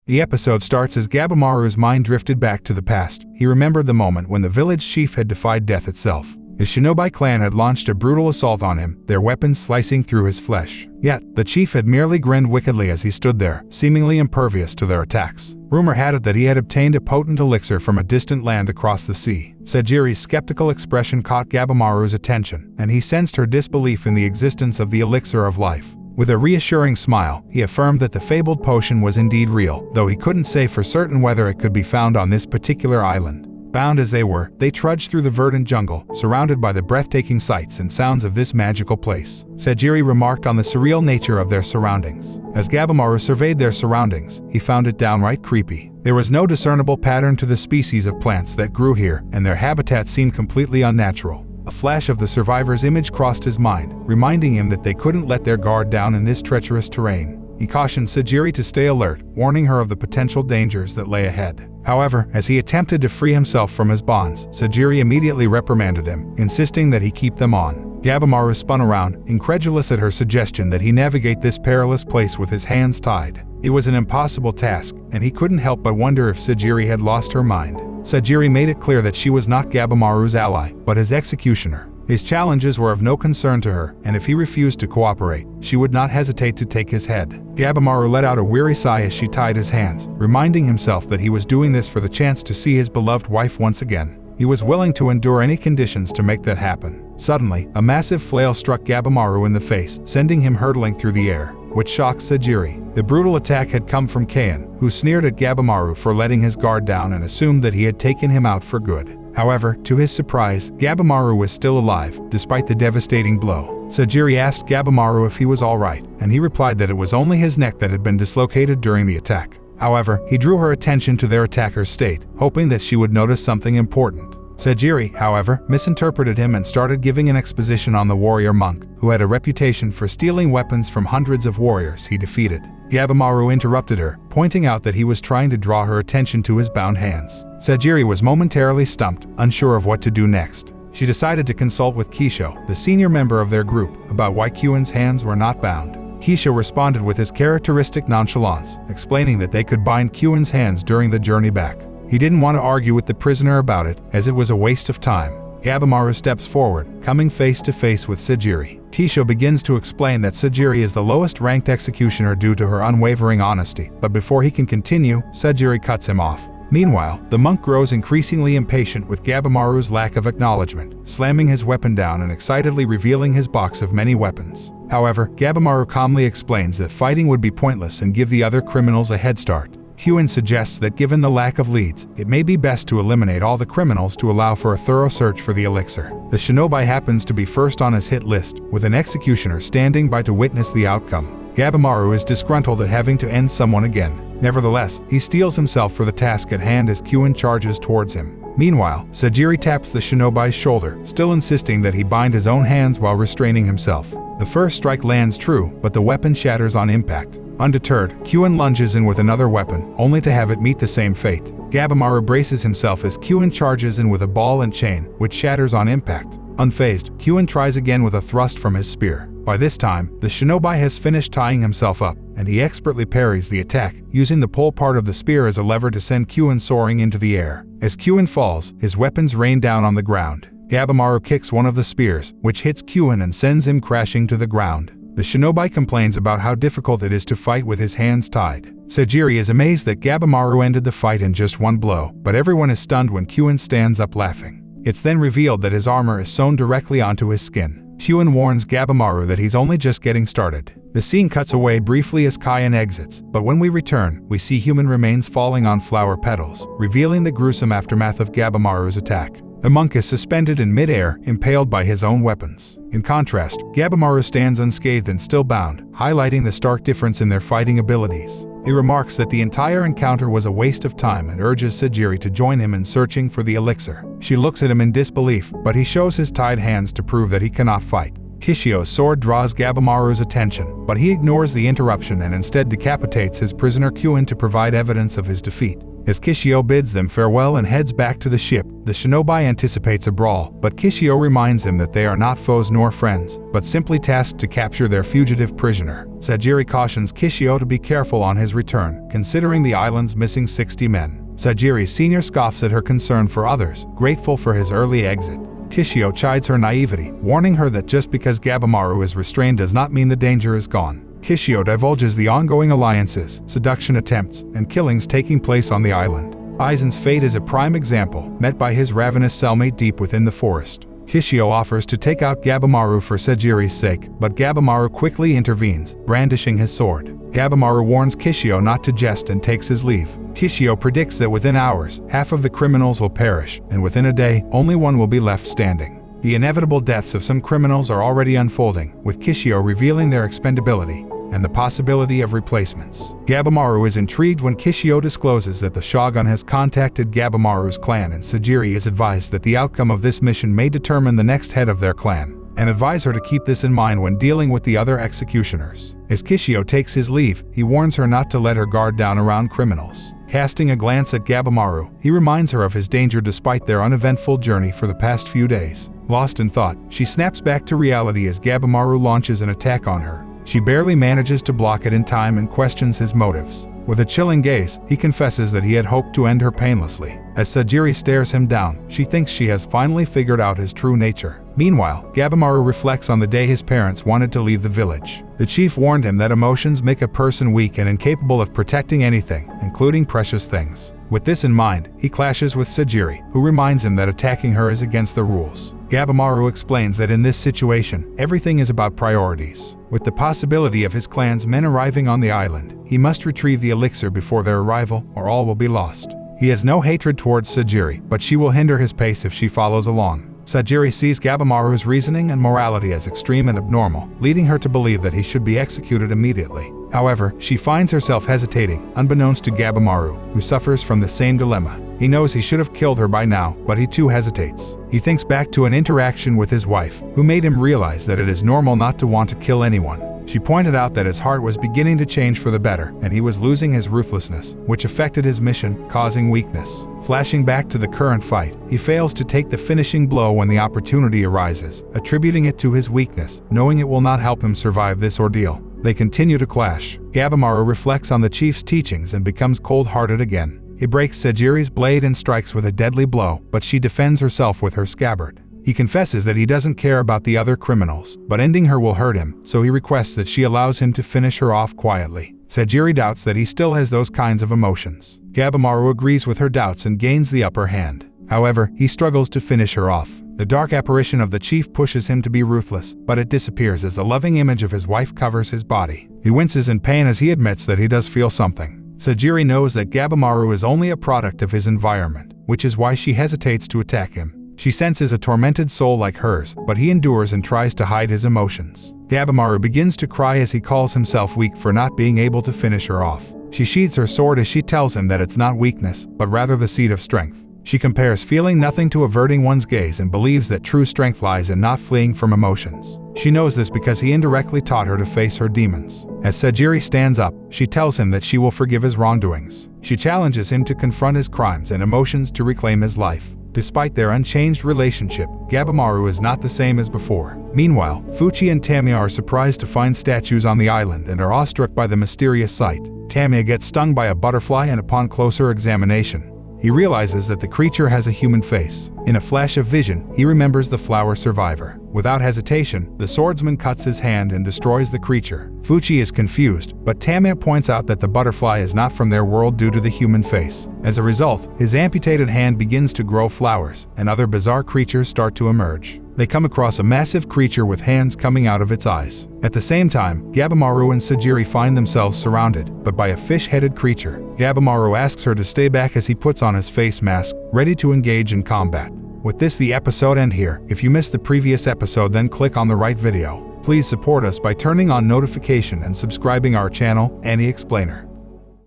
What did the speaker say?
The episode starts as Gabimaru's mind drifted back to the past. He remembered the moment when the village chief had defied death itself. His shinobi clan had launched a brutal assault on him, their weapons slicing through his flesh. Yet, the chief had merely grinned wickedly as he stood there, seemingly impervious to their attacks. Rumor had it that he had obtained a potent elixir from a distant land across the sea. Sajiri's skeptical expression caught Gabimaru's attention, and he sensed her disbelief in the existence of the elixir of life. With a reassuring smile, he affirmed that the fabled potion was indeed real, though he couldn't say for certain whether it could be found on this particular island. Bound as they were, they trudged through the verdant jungle, surrounded by the breathtaking sights and sounds of this magical place. Sajiri remarked on the surreal nature of their surroundings. As Gabimaru surveyed their surroundings, he found it downright creepy. There was no discernible pattern to the species of plants that grew here, and their habitat seemed completely unnatural. A flash of the survivor's image crossed his mind, reminding him that they couldn't let their guard down in this treacherous terrain. He cautioned Sajiri to stay alert, warning her of the potential dangers that lay ahead. However, as he attempted to free himself from his bonds, Sajiri immediately reprimanded him, insisting that he keep them on. Gabimaru spun around, incredulous at her suggestion that he navigate this perilous place with his hands tied. It was an impossible task, and he couldn't help but wonder if Sajiri had lost her mind. Sajiri made it clear that she was not Gabimaru's ally, but his executioner. His challenges were of no concern to her, and if he refused to cooperate, she would not hesitate to take his head. Gabimaru let out a weary sigh as she tied his hands, reminding himself that he was doing this for the chance to see his beloved wife once again. He was willing to endure any conditions to make that happen. Suddenly, a massive flail struck Gabimaru in the face, sending him hurtling through the air, which shocked Sajiri. The brutal attack had come from Kain, who sneered at Gabimaru for letting his guard down and assumed that he had taken him out for good. However, to his surprise, Gabimaru was still alive, despite the devastating blow. Sajiri asked Gabimaru if he was alright, and he replied that it was only his neck that had been dislocated during the attack. However, he drew her attention to their attacker's state, hoping that she would notice something important. Sajiri, however, misinterpreted him and started giving an exposition on the warrior monk, who had a reputation for stealing weapons from hundreds of warriors he defeated. Gabimaru interrupted her, pointing out that he was trying to draw her attention to his bound hands. Sajiri was momentarily stumped, unsure of what to do next. She decided to consult with Kisho, the senior member of their group, about why Kyuin's hands were not bound. Kisho responded with his characteristic nonchalance, explaining that they could bind Kyuin's hands during the journey back. He didn't want to argue with the prisoner about it, as it was a waste of time. Gabimaru steps forward, coming face to face with Sajiri. Kisho begins to explain that Sajiri is the lowest-ranked executioner due to her unwavering honesty, but before he can continue, Sajiri cuts him off. Meanwhile, the monk grows increasingly impatient with Gabimaru's lack of acknowledgement, slamming his weapon down and excitedly revealing his box of many weapons. However, Gabimaru calmly explains that fighting would be pointless and give the other criminals a head start. Kyuin suggests that given the lack of leads, it may be best to eliminate all the criminals to allow for a thorough search for the elixir. The shinobi happens to be first on his hit list, with an executioner standing by to witness the outcome. Gabimaru is disgruntled at having to end someone again. Nevertheless, he steels himself for the task at hand as Kyuin charges towards him. Meanwhile, Sajiri taps the shinobi's shoulder, still insisting that he bind his own hands while restraining himself. The first strike lands true, but the weapon shatters on impact. Undeterred, Kyuin lunges in with another weapon, only to have it meet the same fate. Gabimaru braces himself as Kyuin charges in with a ball and chain, which shatters on impact. Unfazed, Kyuin tries again with a thrust from his spear. By this time, the shinobi has finished tying himself up, and he expertly parries the attack, using the pole part of the spear as a lever to send Kyuin soaring into the air. As Kyuin falls, his weapons rain down on the ground. Gabimaru kicks one of the spears, which hits Kyuin and sends him crashing to the ground. The shinobi complains about how difficult it is to fight with his hands tied. Sajiri is amazed that Gabimaru ended the fight in just one blow, but everyone is stunned when Kyuin stands up laughing. It's then revealed that his armor is sewn directly onto his skin. Kyuin warns Gabimaru that he's only just getting started. The scene cuts away briefly as Kain exits, but when we return, we see human remains falling on flower petals, revealing the gruesome aftermath of Gabimaru's attack. The monk is suspended in mid-air, impaled by his own weapons. In contrast, Gabimaru stands unscathed and still bound, highlighting the stark difference in their fighting abilities. He remarks that the entire encounter was a waste of time and urges Sajiri to join him in searching for the elixir. She looks at him in disbelief, but he shows his tied hands to prove that he cannot fight. Kishio's sword draws Gabimaru's attention, but he ignores the interruption and instead decapitates his prisoner Kyuin to provide evidence of his defeat. As Kishio bids them farewell and heads back to the ship, the shinobi anticipates a brawl, but Kishio reminds him that they are not foes nor friends, but simply tasked to capture their fugitive prisoner. Sajiri cautions Kishio to be careful on his return, considering the island's missing 60 men. Sajiri Sr. scoffs at her concern for others, grateful for his early exit. Kishio chides her naivety, warning her that just because Gabimaru is restrained does not mean the danger is gone. Kishio divulges the ongoing alliances, seduction attempts, and killings taking place on the island. Aizen's fate is a prime example, met by his ravenous cellmate deep within the forest. Kishio offers to take out Gabimaru for Sajiri's sake, but Gabimaru quickly intervenes, brandishing his sword. Gabimaru warns Kishio not to jest and takes his leave. Kishio predicts that within hours, half of the criminals will perish, and within a day, only one will be left standing. The inevitable deaths of some criminals are already unfolding, with Kishio revealing their expendability and the possibility of replacements. Gabimaru is intrigued when Kishio discloses that the shogun has contacted Gabimaru's clan, and Sajiri is advised that the outcome of this mission may determine the next head of their clan, and advise her to keep this in mind when dealing with the other executioners. As Kishio takes his leave, he warns her not to let her guard down around criminals. Casting a glance at Gabimaru, he reminds her of his danger despite their uneventful journey for the past few days. Lost in thought, she snaps back to reality as Gabimaru launches an attack on her. She barely manages to block it in time and questions his motives. With a chilling gaze, he confesses that he had hoped to end her painlessly. As Sajiri stares him down, she thinks she has finally figured out his true nature. Meanwhile, Gabimaru reflects on the day his parents wanted to leave the village. The chief warned him that emotions make a person weak and incapable of protecting anything, including precious things. With this in mind, he clashes with Sajiri, who reminds him that attacking her is against the rules. Gabimaru explains that in this situation, everything is about priorities. With the possibility of his clan's men arriving on the island, he must retrieve the elixir before their arrival, or all will be lost. He has no hatred towards Sajiri, but she will hinder his pace if she follows along. Sajiri sees Gabimaru's reasoning and morality as extreme and abnormal, leading her to believe that he should be executed immediately. However, she finds herself hesitating, unbeknownst to Gabimaru, who suffers from the same dilemma. He knows he should have killed her by now, but he too hesitates. He thinks back to an interaction with his wife, who made him realize that it is normal not to want to kill anyone. She pointed out that his heart was beginning to change for the better, and he was losing his ruthlessness, which affected his mission, causing weakness. Flashing back to the current fight, he fails to take the finishing blow when the opportunity arises, attributing it to his weakness, knowing it will not help him survive this ordeal. They continue to clash. Gabimaru reflects on the chief's teachings and becomes cold-hearted again. He breaks Sajiri's blade and strikes with a deadly blow, but she defends herself with her scabbard. He confesses that he doesn't care about the other criminals, but ending her will hurt him, so he requests that she allows him to finish her off quietly. Sajiri doubts that he still has those kinds of emotions. Gabimaru agrees with her doubts and gains the upper hand. However, he struggles to finish her off. The dark apparition of the chief pushes him to be ruthless, but it disappears as the loving image of his wife covers his body. He winces in pain as he admits that he does feel something. Sajiri knows that Gabimaru is only a product of his environment, which is why she hesitates to attack him. She senses a tormented soul like hers, but he endures and tries to hide his emotions. Gabimaru begins to cry as he calls himself weak for not being able to finish her off. She sheathes her sword as she tells him that it's not weakness, but rather the seed of strength. She compares feeling nothing to averting one's gaze and believes that true strength lies in not fleeing from emotions. She knows this because he indirectly taught her to face her demons. As Sajiri stands up, she tells him that she will forgive his wrongdoings. She challenges him to confront his crimes and emotions to reclaim his life. Despite their unchanged relationship, Gabimaru is not the same as before. Meanwhile, Fuchi and Tamiya are surprised to find statues on the island and are awestruck by the mysterious sight. Tamiya gets stung by a butterfly, and upon closer examination, he realizes that the creature has a human face. In a flash of vision, he remembers the flower survivor. Without hesitation, the swordsman cuts his hand and destroys the creature. Fuchi is confused, but Tamiya points out that the butterfly is not from their world due to the human face. As a result, his amputated hand begins to grow flowers, and other bizarre creatures start to emerge. They come across a massive creature with hands coming out of its eyes. At the same time, Gabimaru and Sajiri find themselves surrounded, but by a fish-headed creature. Gabimaru asks her to stay back as he puts on his face mask, ready to engage in combat. With this, the episode ends here. If you missed the previous episode, then click on the right video. Please support us by turning on notification and subscribing our channel, Annie Explainer.